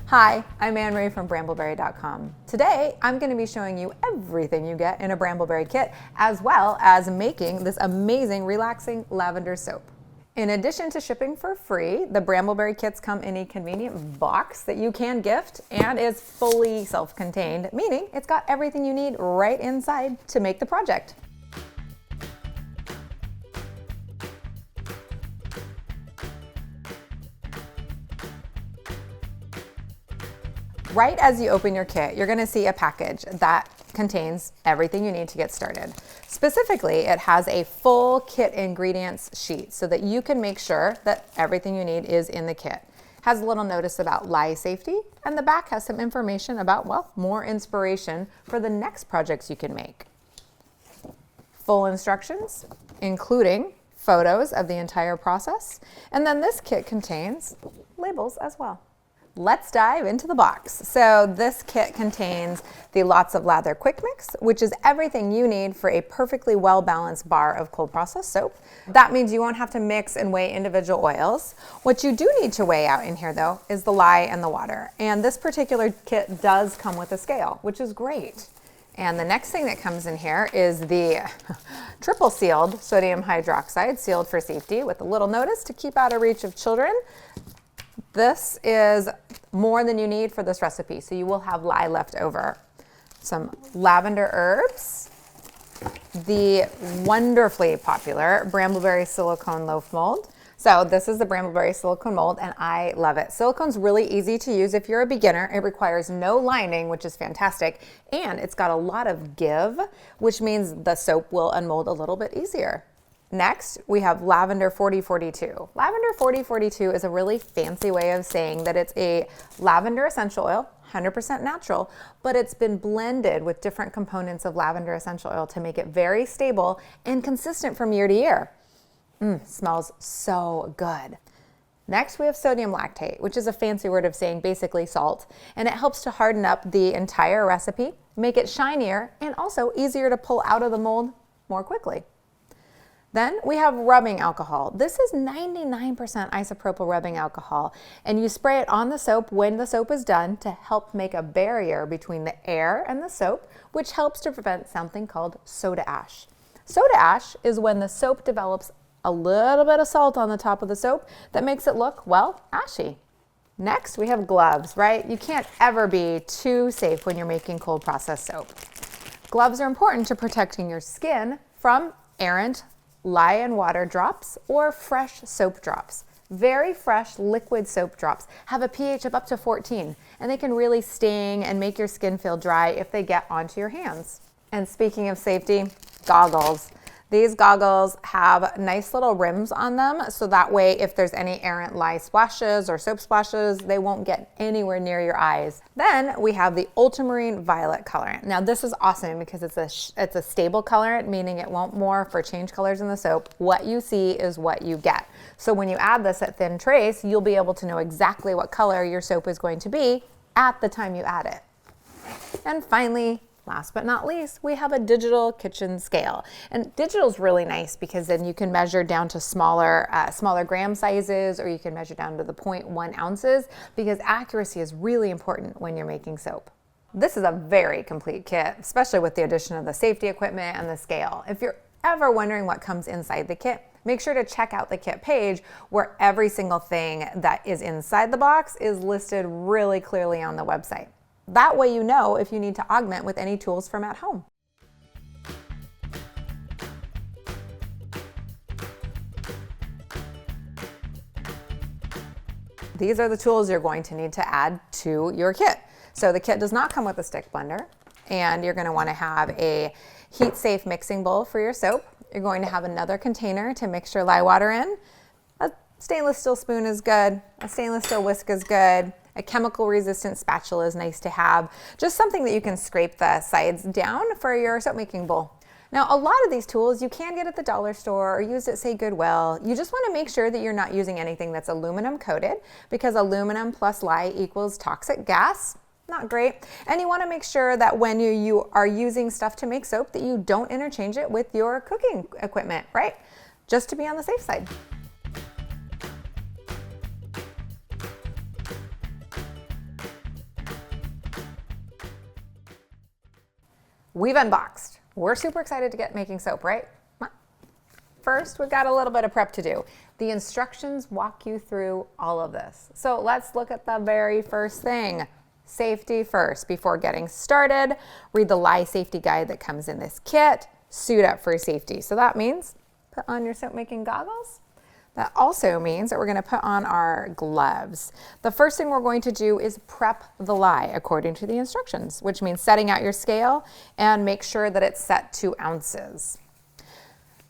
Hi, I'm Anne-Marie from brambleberry.com. Today, I'm going to be showing you everything you get in a Brambleberry kit, as well as making this amazing relaxing lavender soap. In addition to shipping for free, the Brambleberry kits come in a convenient box that you can gift and is fully self-contained, meaning it's got everything you need right inside to make the project. Right as you open your kit, you're going to see a package that contains everything you need to get started. Specifically, it has a full kit ingredients sheet so that you can make sure that everything you need is in the kit. It has a little notice about lye safety, and the back has some information about, well, more inspiration for the next projects you can make. Full instructions, including photos of the entire process, and then this kit contains labels as well. Let's dive into the box. So this kit contains the Lots of Lather Quick Mix, which is everything you need for a perfectly well-balanced bar of cold process soap. That means you won't have to mix and weigh individual oils. What you do need to weigh out in here though is the lye and the water. And this particular kit does come with a scale, which is great. And the next thing that comes in here is the triple sealed sodium hydroxide, sealed for safety, with a little notice to keep out of reach of children. This is more than you need for this recipe, so you will have lye left over. Some lavender herbs, the wonderfully popular Brambleberry silicone loaf mold. So this is the Brambleberry silicone mold, and I love it. Silicone's really easy to use if you're a beginner. It requires no lining, which is fantastic, and it's got a lot of give, which means the soap will unmold a little bit easier. Next, we have Lavender 4042. Lavender 4042 is a really fancy way of saying that it's a lavender essential oil, 100% natural, but it's been blended with different components of lavender essential oil to make it very stable and consistent from year to year. Smells so good. Next, we have sodium lactate, which is a fancy word of saying basically salt, and it helps to harden up the entire recipe, make it shinier, and also easier to pull out of the mold more quickly. Then we have rubbing alcohol. This is 99% isopropyl rubbing alcohol, and you spray it on the soap when the soap is done to help make a barrier between the air and the soap, which helps to prevent something called soda ash. Soda ash is when the soap develops a little bit of salt on the top of the soap that makes it look, well, ashy. Next, we have gloves, right? You can't ever be too safe when you're making cold process soap. Gloves are important to protecting your skin from errant lye and water drops or fresh soap drops. Very fresh liquid soap drops have a pH of up to 14, and they can really sting and make your skin feel dry if they get onto your hands. And speaking of safety, goggles. These goggles have nice little rims on them, so that way if there's any errant lye splashes or soap splashes, they won't get anywhere near your eyes. Then we have the Ultramarine violet colorant. Now this is awesome because it's a stable colorant, meaning it won't morph or change colors in the soap. What you see is what you get. So when you add this at thin trace, you'll be able to know exactly what color your soap is going to be at the time you add it. And finally, last but not least, we have a digital kitchen scale. And digital is really nice because then you can measure down to smaller gram sizes, or you can measure down to the 0.1 ounces, because accuracy is really important when you're making soap. This is a very complete kit, especially with the addition of the safety equipment and the scale. If you're ever wondering what comes inside the kit, make sure to check out the kit page where every single thing that is inside the box is listed really clearly on the website. That way you know if you need to augment with any tools from at home. These are the tools you're going to need to add to your kit. So the kit does not come with a stick blender, and you're going to want to have a heat-safe mixing bowl for your soap. You're going to have another container to mix your lye water in. A stainless steel spoon is good. A stainless steel whisk is good. A chemical resistant spatula is nice to have. Just something that you can scrape the sides down for your soap making bowl. Now, a lot of these tools you can get at the dollar store or used at, say, Goodwill. You just want to make sure that you're not using anything that's aluminum coated, because aluminum plus lye equals toxic gas. Not great. And you want to make sure that when you are using stuff to make soap that you don't interchange it with your cooking equipment, right? Just to be on the safe side. we've unboxed. We're super excited to get making soap, right? First, we've got a little bit of prep to do. The instructions walk you through all of this. So let's look at the very first thing. Safety first. Before getting started, read the Lye safety guide that comes in this kit. Suit up for safety. So that means put on your soap making goggles. That also means that we're going to put on our gloves. The first thing we're going to do is prep the lye according to the instructions, which means setting out your scale and make sure that it's set to ounces.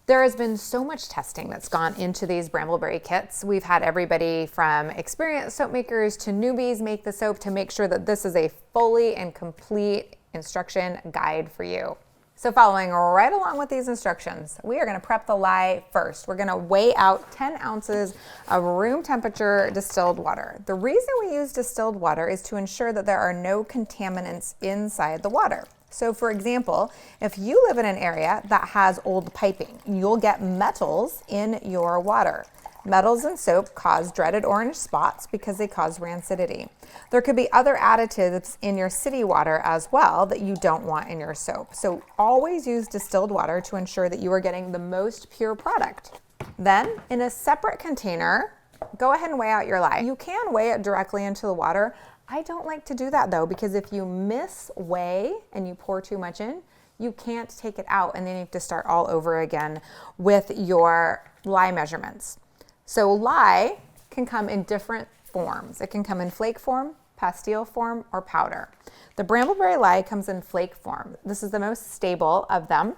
There has been so much testing that's gone into these Brambleberry kits. We've had everybody from experienced soap makers to newbies make the soap to make sure that this is a fully and complete instruction guide for you. So following right along with these instructions, we are going to prep the lye first. We're going to weigh out 10 ounces of room temperature distilled water. The reason we use distilled water is to ensure that there are no contaminants inside the water. So for example, if you live in an area that has old piping, you'll get metals in your water. Metals in soap cause dreaded orange spots because they cause rancidity. There could be other additives in your city water as well that you don't want in your soap. So always use distilled water to ensure that you are getting the most pure product. Then in a separate container, go ahead and weigh out your lye. You can weigh it directly into the water. I don't like to do that though, because if you miss weigh and you pour too much in, you can't take it out and then you have to start all over again with your lye measurements. So lye can come in different forms. It can come in flake form, pastille form, or powder. The Brambleberry lye comes in flake form. This is the most stable of them.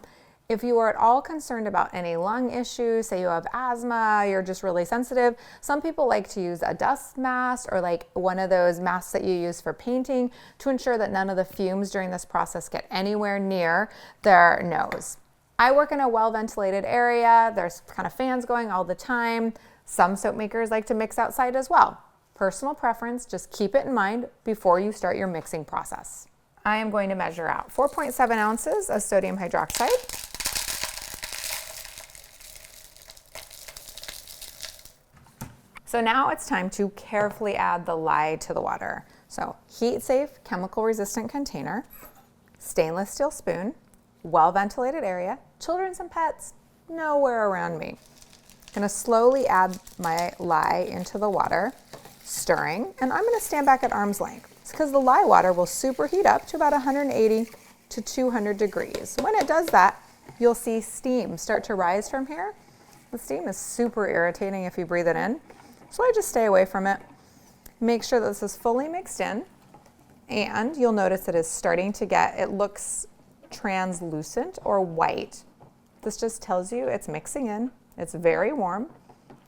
If you are at all concerned about any lung issues, say you have asthma, you're just really sensitive, some people like to use a dust mask or like one of those masks that you use for painting to ensure that none of the fumes during this process get anywhere near their nose. I work in a well-ventilated area. There's kind of fans going all the time. Some soap makers like to mix outside as well. Personal preference, just keep it in mind before you start your mixing process. I am going to measure out 4.7 ounces of sodium hydroxide. So now it's time to carefully add the lye to the water. So heat safe, chemical resistant container, stainless steel spoon, well-ventilated area, children's and pets, nowhere around me. I'm gonna slowly add my lye into the water, stirring, and I'm gonna stand back at arm's length. It's because the lye water will superheat up to about 180 to 200 degrees. When it does that, you'll see steam start to rise from here. The steam is super irritating if you breathe it in, so I just stay away from it. Make sure that this is fully mixed in, and you'll notice it is starting to it looks translucent or white. This just tells you it's mixing in. It's very warm.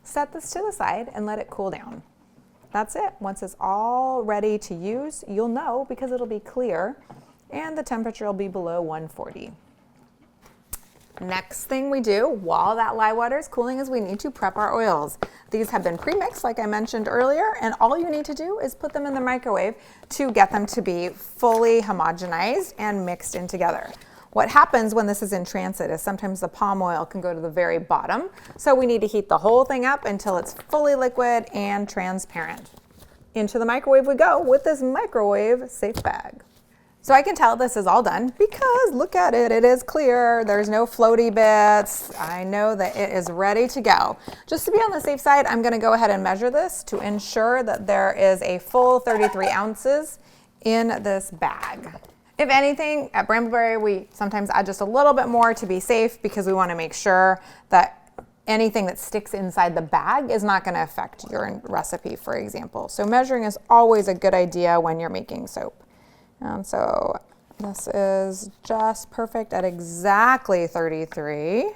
Set this to the side and let it cool down. That's it. Once it's all ready to use, you'll know because it'll be clear and the temperature will be below 140. Next thing we do while that lye water is cooling is we need to prep our oils. These have been pre-mixed like I mentioned earlier, and all you need to do is put them in the microwave to get them to be fully homogenized and mixed in together. What happens when this is in transit is sometimes the palm oil can go to the very bottom, so we need to heat the whole thing up until it's fully liquid and transparent. Into the microwave we go with this microwave safe bag. So I can tell this is all done because look at it, it is clear, there's no floaty bits. I know that it is ready to go. Just to be on the safe side, I'm gonna go ahead and measure this to ensure that there is a full 33 ounces in this bag. If anything, at Brambleberry, we sometimes add just a little bit more to be safe because we want to make sure that anything that sticks inside the bag is not going to affect your recipe, for example. So measuring is always a good idea when you're making soap. And so this is just perfect at exactly 33.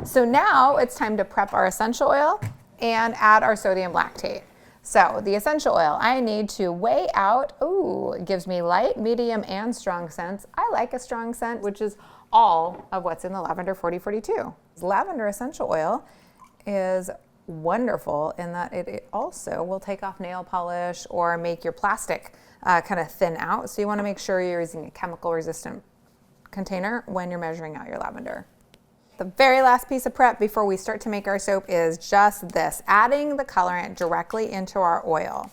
So now it's time to prep our essential oil and add our sodium lactate. So the essential oil, I need to weigh out, it gives me light, medium, and strong scents. I like a strong scent, which is all of what's in the Lavender 4042. Lavender essential oil is wonderful in that it also will take off nail polish or make your plastic kind of thin out. So you want to make sure you're using a chemical resistant container when you're measuring out your lavender. The very last piece of prep before we start to make our soap is just this, adding the colorant directly into our oil.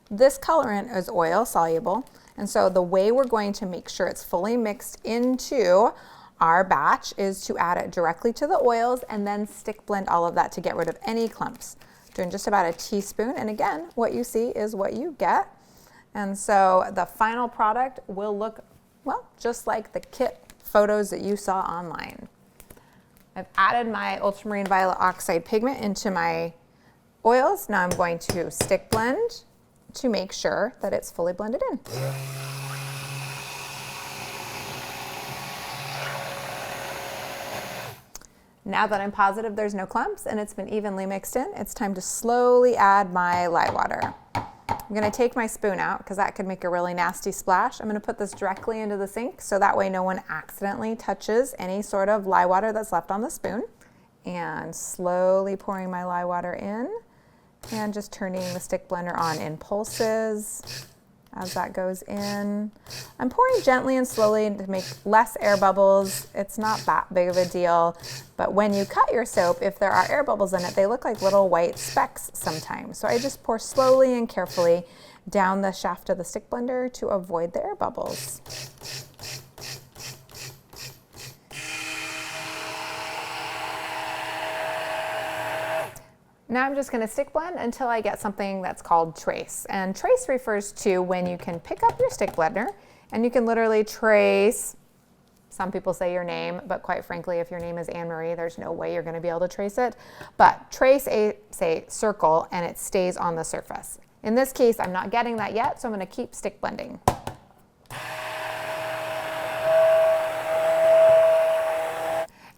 This colorant is oil soluble, And so the way we're going to make sure it's fully mixed into our batch is to add it directly to the oils and then stick blend all of that to get rid of any clumps. Doing just about a teaspoon, and again, what you see is what you get. And so the final product will look, well, just like the kit photos that you saw online. I've added my Ultramarine Violet Oxide pigment into my oils. Now I'm going to stick blend to make sure that it's fully blended in. Now that I'm positive there's no clumps and it's been evenly mixed in, it's time to slowly add my lye water. I'm going to take my spoon out because that could make a really nasty splash. I'm going to put this directly into the sink so that way no one accidentally touches any sort of lye water that's left on the spoon. And slowly pouring my lye water in and just turning the stick blender on in pulses as that goes in. I'm pouring gently and slowly to make less air bubbles. It's not that big of a deal, but when you cut your soap, if there are air bubbles in it, they look like little white specks sometimes. So I just pour slowly and carefully down the shaft of the stick blender to avoid the air bubbles. Now I'm just going to stick blend until I get something that's called trace. And trace refers to when you can pick up your stick blender and you can literally trace. Some people say your name, but quite frankly, if your name is Anne-Marie, there's no way you're going to be able to trace it. But trace a, say, circle and it stays on the surface. In this case, I'm not getting that yet, so I'm going to keep stick blending.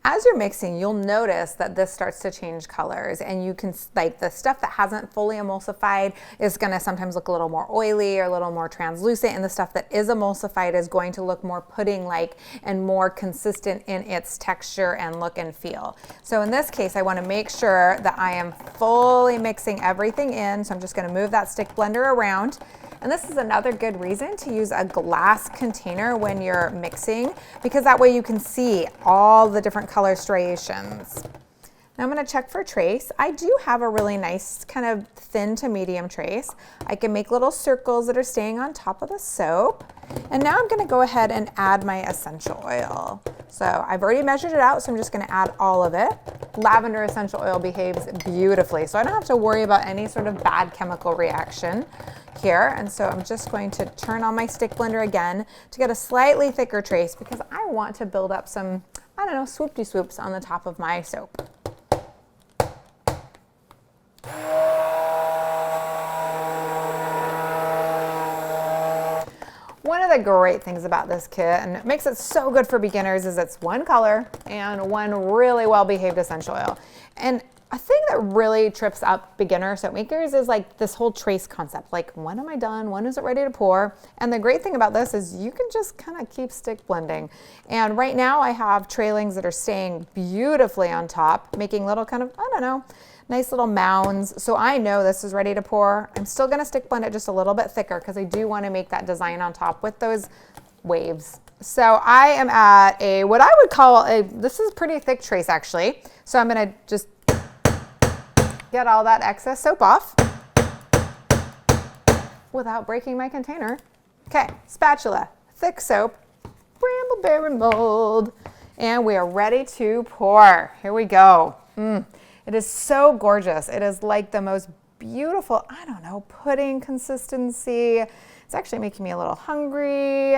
As you're mixing, you'll notice that this starts to change colors, and you can, like, the stuff that hasn't fully emulsified is going to sometimes look a little more oily or a little more translucent, and the stuff that is emulsified is going to look more pudding-like and more consistent in its texture and look and feel. So in this case, I want to make sure that I am fully mixing everything in, so I'm just going to move that stick blender around. And this is another good reason to use a glass container when you're mixing, because that way you can see all the different color striations. Now I'm going to check for trace. I do have a really nice kind of thin to medium trace. I can make little circles that are staying on top of the soap. And now I'm going to go ahead and add my essential oil. So I've already measured it out, so I'm just going to add all of it. Lavender essential oil behaves beautifully, so I don't have to worry about any sort of bad chemical reaction here. And so I'm just going to turn on my stick blender again to get a slightly thicker trace because I want to build up some, I don't know, swoop-de-swoops on the top of my soap. One of the great things about this kit, and it makes it so good for beginners, is it's one color and one really well-behaved essential oil. And a thing that really trips up beginner soap makers is like this whole trace concept. Like, when am I done? When is it ready to pour? And the great thing about this is you can just kind of keep stick blending. And right now I have trailings that are staying beautifully on top, making little kind of, I don't know, nice little mounds. So I know this is ready to pour. I'm still going to stick blend it just a little bit thicker because I do want to make that design on top with those waves. So I am at a, what I would call a, this is a pretty thick trace actually. So I'm going to just get all that excess soap off without breaking my container. Okay, spatula, thick soap, Bramble berry mold, and we are ready to pour. Here we go. It is so gorgeous. It is like the most beautiful, I don't know, pudding consistency. It's actually making me a little hungry.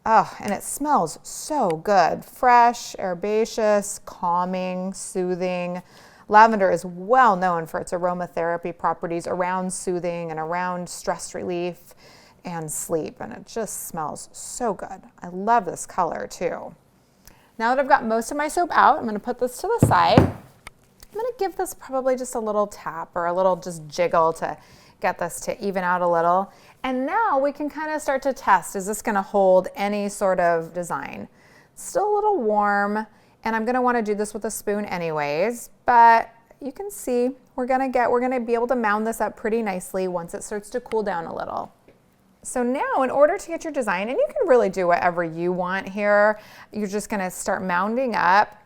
Oh, and it smells so good. Fresh, herbaceous, calming, soothing. Lavender is well known for its aromatherapy properties around soothing and around stress relief and sleep, and it just smells so good. I love this color too. Now that I've got most of my soap out, I'm going to put this to the side. I'm going to give this probably just a little tap or a little just jiggle to get this to even out a little. And now we can kind of start to test, is this going to hold any sort of design? It's still a little warm. And I'm going to want to do this with a spoon anyways, but you can see we're going to be able to mound this up pretty nicely once it starts to cool down a little. So now in order to get your design, and you can really do whatever you want here, you're just going to start mounding up.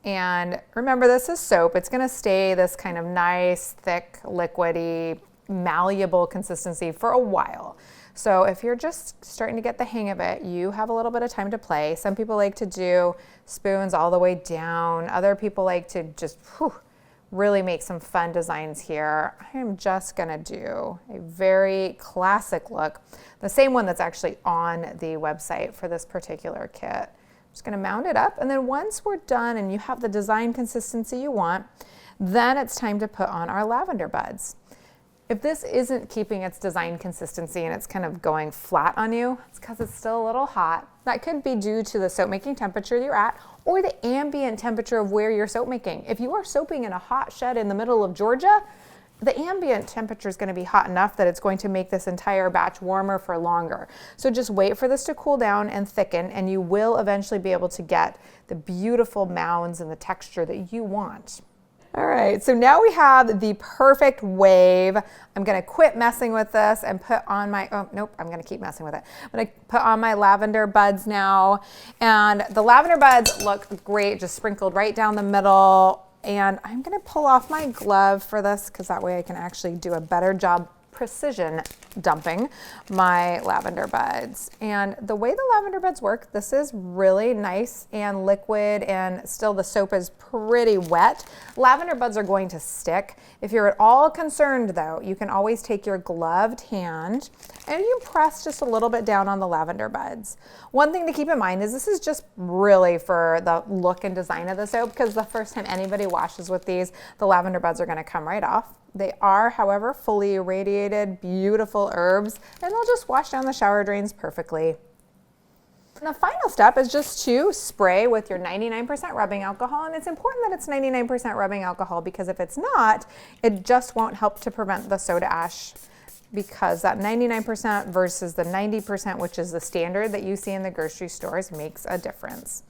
And remember, this is soap. It's going to stay this kind of nice, thick, liquidy, malleable consistency for a while. So if you're just starting to get the hang of it, you have a little bit of time to play. Some people like to do spoons all the way down. Other people like to just really make some fun designs here. I am just gonna do a very classic look, the same one that's actually on the website for this particular kit. I'm just gonna mount it up, and then once we're done and you have the design consistency you want, then it's time to put on our lavender buds. If this isn't keeping its design consistency and it's kind of going flat on you, it's because it's still a little hot. That could be due to the soap making temperature you're at or the ambient temperature of where you're soap making. If you are soaping in a hot shed in the middle of Georgia, the ambient temperature is going to be hot enough that it's going to make this entire batch warmer for longer. So just wait for this to cool down and thicken, and you will eventually be able to get the beautiful mounds and the texture that you want. All right, so now we have the perfect wave. I'm gonna quit messing with this and put on my, oh, nope, I'm gonna keep messing with it. I'm gonna put on my lavender buds now. And the lavender buds look great, just sprinkled right down the middle. And I'm gonna pull off my glove for this because that way I can actually do a better job precision dumping my lavender buds. And the way the lavender buds work, this is really nice and liquid, and still the soap is pretty wet. Lavender buds are going to stick. If you're at all concerned though, you can always take your gloved hand and you press just a little bit down on the lavender buds. One thing to keep in mind is this is just really for the look and design of the soap, because the first time anybody washes with these, the lavender buds are going to come right off. They are, however, fully irradiated, beautiful herbs, and they'll just wash down the shower drains perfectly. And the final step is just to spray with your 99% rubbing alcohol, and it's important that it's 99% rubbing alcohol because if it's not, it just won't help to prevent the soda ash, because that 99% versus the 90%, which is the standard that you see in the grocery stores, makes a difference.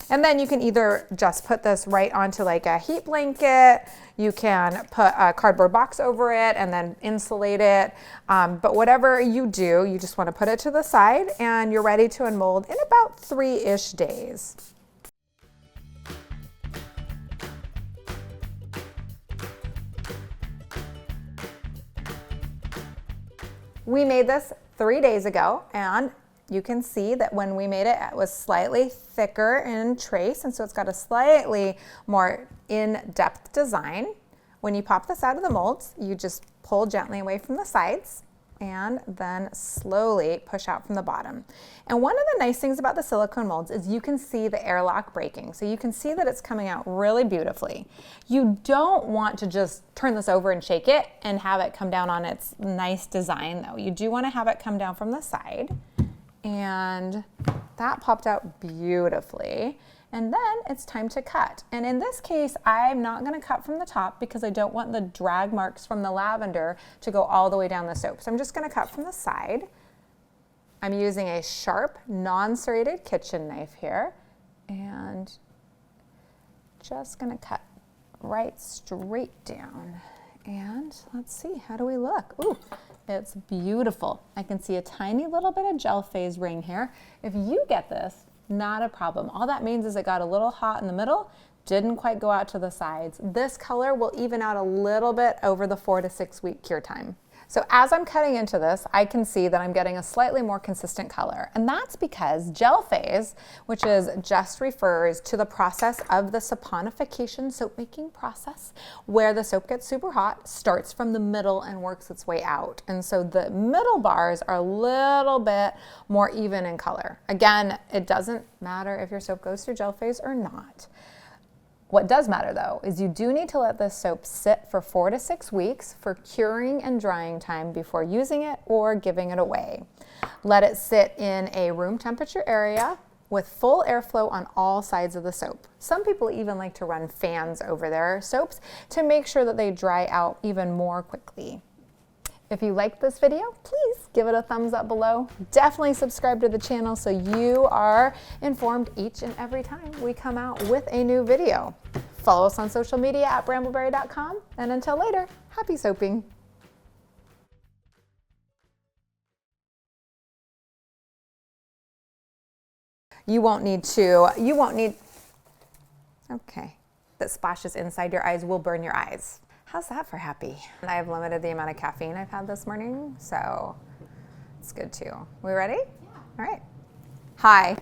And then you can either just put this right onto like a heat blanket, you can put a cardboard box over it and then insulate it. But whatever you do, you just want to put it to the side and you're ready to unmold in about 3-ish days. We made this 3 days ago, and you can see that when we made it, it was slightly thicker in trace, and so it's got a slightly more in-depth design. When you pop this out of the molds, you just pull gently away from the sides and then slowly push out from the bottom. And one of the nice things about the silicone molds is you can see the airlock breaking. So you can see that it's coming out really beautifully. You don't want to just turn this over and shake it and have it come down on its nice design though. You do want to have it come down from the side. And that popped out beautifully. And then it's time to cut. And in this case, I'm not gonna cut from the top because I don't want the drag marks from the lavender to go all the way down the soap. So I'm just gonna cut from the side. I'm using a sharp, non-serrated kitchen knife here, and just gonna cut right straight down. And let's see, how do we look? Ooh, it's beautiful. I can see a tiny little bit of gel phase ring here. If you get this, not a problem. All that means is it got a little hot in the middle, didn't quite go out to the sides. This color will even out a little bit over the 4 to 6 week cure time. So as I'm cutting into this, I can see that I'm getting a slightly more consistent color. And that's because gel phase, which is just refers to the process of the saponification soap making process, where the soap gets super hot, starts from the middle and works its way out. And so the middle bars are a little bit more even in color. Again, it doesn't matter if your soap goes through gel phase or not. What does matter though is you do need to let this soap sit for 4 to 6 weeks for curing and drying time before using it or giving it away. Let it sit in a room temperature area with full airflow on all sides of the soap. Some people even like to run fans over their soaps to make sure that they dry out even more quickly. If you liked this video, please give it a thumbs up below. Definitely subscribe to the channel so you are informed each and every time we come out with a new video. Follow us on social media at brambleberry.com, and until later, happy soaping. Okay, that splashes inside your eyes will burn your eyes. How's that for happy? I've limited the amount of caffeine I've had this morning, so It's good too. We ready? Yeah. All right. Hi.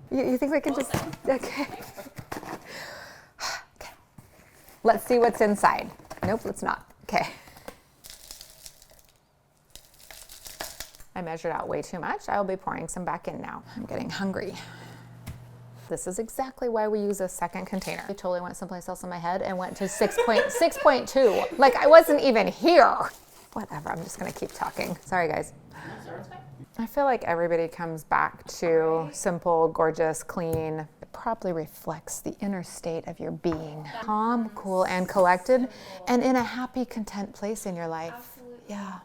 You think we can just, okay. Okay. Let's see what's inside. Nope, let's not. Okay. I measured out way too much. I'll be pouring some back in now. I'm getting hungry. This is exactly why we use a second container. I totally went someplace else in my head and went to 6.2. Like I wasn't even here. Whatever, I'm just gonna keep talking. Sorry guys. I feel like everybody comes back to simple, gorgeous, clean. It probably reflects the inner state of your being. Calm, cool, and collected, and in a happy, content place in your life. Absolutely. Yeah.